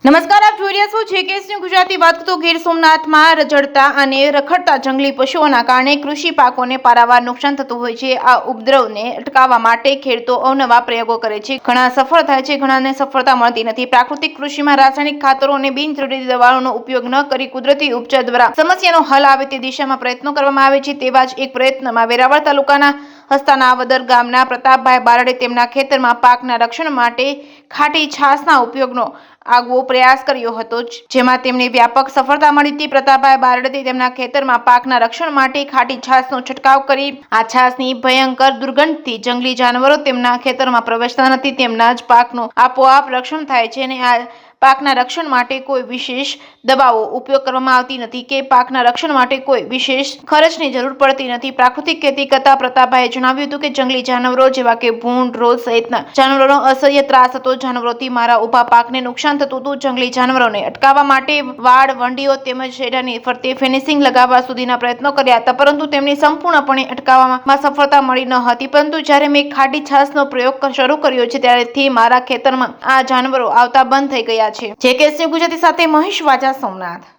નમસ્કાર, આપ જોઈ રહ્યા છો જેકેએસની ગુજરાતી વાત. તો ગીર સોમનાથમાં રઝળતા અને રખડતા જંગલી પશુઓના કારણે કૃષિ પાકોને પારાવાર નુકસાન થતું હોય છે. આ ઉપદ્રવને અટકાવવા માટે ખેડૂતો અવનવા પ્રયોગો કરે છે. ઘણા સફળ થાય છે, ઘણાને સફળતા મળતી નથી. પ્રાકૃતિક કૃષિમાં રાસાયણિક ખાતરો અને બિનજરૂરી દવાઓનો ઉપયોગ ન કરી કુદરતી ઉપચાર દ્વારા સમસ્યાનો હલ આવે તે દિશામાં પ્રયત્નો કરવામાં આવે છે. તેવા જ એક પ્રયત્નમાં વેરાવળ તાલુકાના હસ્તાનાવદર ગામના પ્રતાપભાઈ બારડે તેમના ખેતરમાં પાકના રક્ષણ માટે ખાટી છાશના ઉપયોગનો આગવો પ્રયાસ કર્યો હતો, જેમાં તેમને વ્યાપક સફળતા મળી હતી. પ્રતાપભાઈ બારડે તેમના ખેતરમાં પાકના રક્ષણ માટે ખાટી છાશનો છંટકાવ કરી આ છાશની ભયંકર દુર્ગંધથી જંગલી જાનવરો તેમના ખેતરમાં પ્રવેશતા નથી. તેમના જ પાકનું આપોઆપ રક્ષણ થાય છે અને આ પાકના રક્ષણ માટે કોઈ વિશેષ દવાઓ ઉપયોગ કરવામાં આવતી નથી કે પાકના રક્ષણ માટે કોઈ વિશેષ ખર્ચની જરૂર પડતી નથી. પ્રાકૃતિક ખેતી કરતા પ્રતાપભાઈએ જણાવ્યું હતું કે જંગલી જાનવરો જેવા કે ભૂંડ, રોજ સહિતના જાનવરોનો અસહ્ય ત્રાસ હતો. જાનવરોથી મારા ઊભા પાકને નુકસાન થતું હતું. જંગલી જાનવરોને અટકાવવા માટે વાડ, વંડીઓ તેમજ શેઢાની ફરતે ફેન્સિંગ લગાવવા સુધીના પ્રયત્નો કર્યા હતા, પરંતુ તેમની સંપૂર્ણપણે અટકાવવામાં સફળતા મળી ન હતી. પરંતુ જ્યારે મેં ખાટી છાશનો પ્રયોગ શરૂ કર્યો છે ત્યારથી મારા ખેતરમાં આ જાનવરો આવતા બંધ થઈ ગયા છે. જેકેએસની ગુજરાતી સાથે મહેશ વાજા, સોમનાથ.